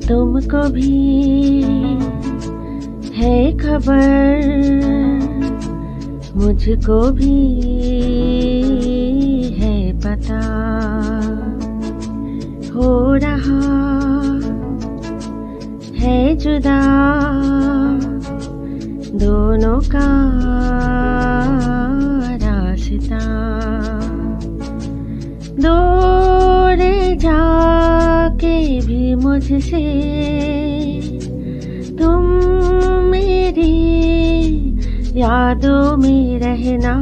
तुमको भी है खबर, मुझको भी है पता, हो रहा है जुदा दोनों का रास्ता। दूर जाके भी मुझसे तुम मेरी यादों में रहना,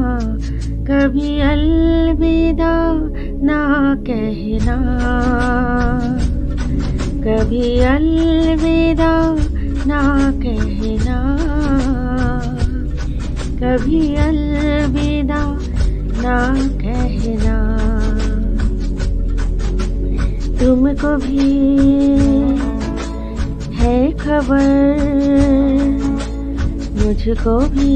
कभी अलविदा ना कहना, कभी अलविदा ना कहना, कभी अलविदा ना कहना। तुमको भी है खबर, मुझको भी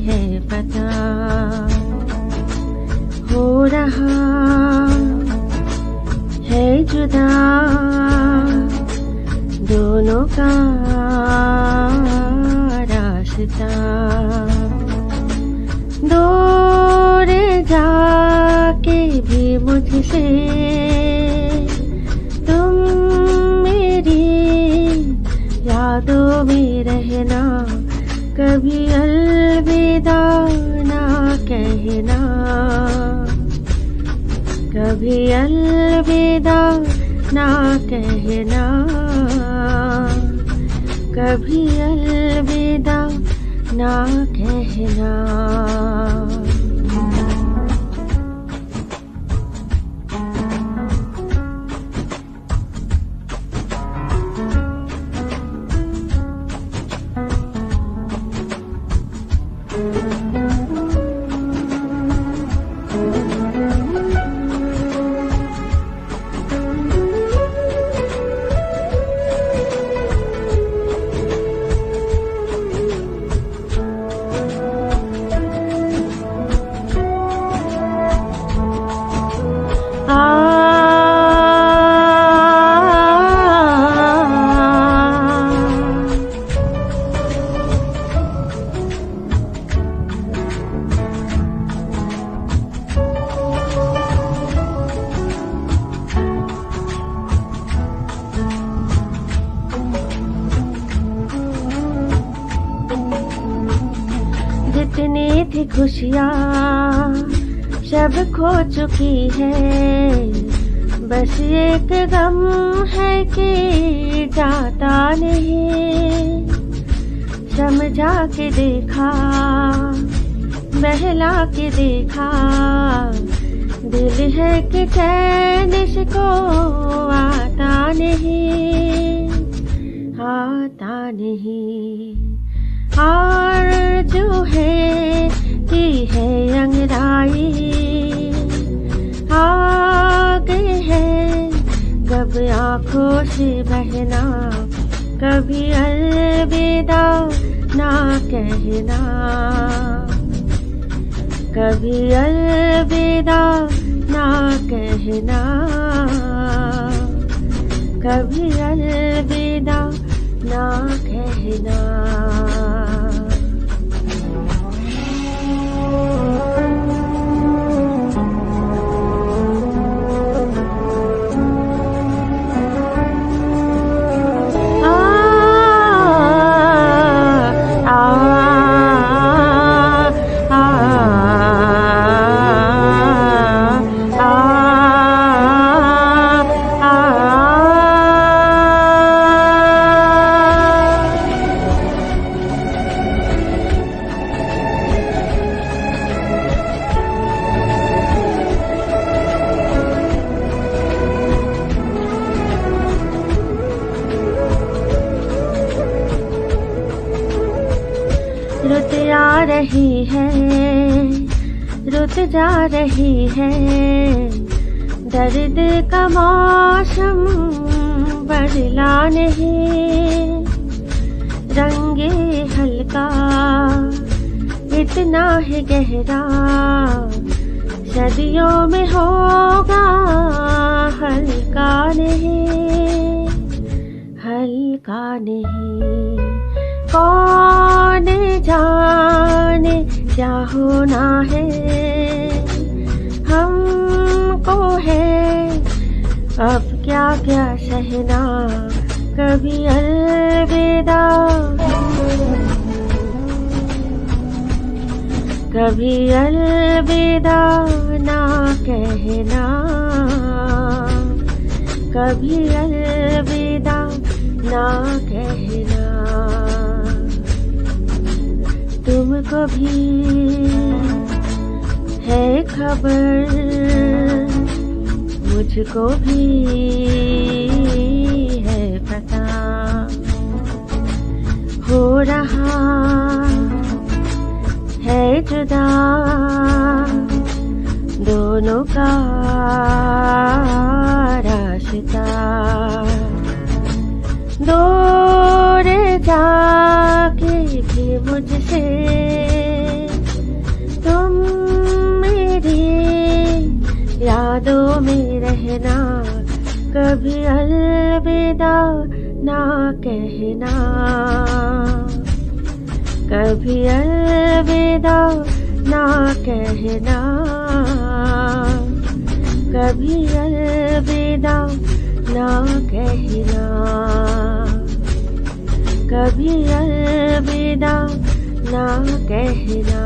है पता, हो रहा है जुदा दोनों का रास्ता। दूर जाके भी मुझसे तुम मेरी यादों में रहना, कभी अलविदा ना कहना, कभी अलविदा ना कहना, कभी अलविदा ना कहना। जितनी थी खुशियाँ सब खो चुकी है, बस एक गम है कि जाता नहीं। समझा के देखा, बहला के देखा, दिल है कि चैन इसको आता नहीं, आता नहीं। और जो है कि है अंगड़ाई, आगे है कब आँखों से बहना, कभी अलविदा ना कहना, कभी अलविदा ना कहना, कभी अलविदा ना कहना। रुत आ रही है, रुत जा रही है, दर्द का मौसम बदला नहीं। रंगे हल्का इतना है गहरा, सदियों में होगा हल्का नहीं। का नहीं। कौन जाने क्या होना है, हमको है अब क्या क्या सहना। कभी अलविदा, कभी अलविदा ना कहना, कभी अलविदा ना कहना। तुमको भी है खबर, मुझको भी है पता। हो रहा है जुदा दोनों का रास्ता। दूर जाके भी मुझसे तुम मेरी यादों में रहना। कभी अलविदा ना कहना, कभी अलविदा ना कहना, कभी अलविदा ना कहना, कभी अलविदा ना कहना।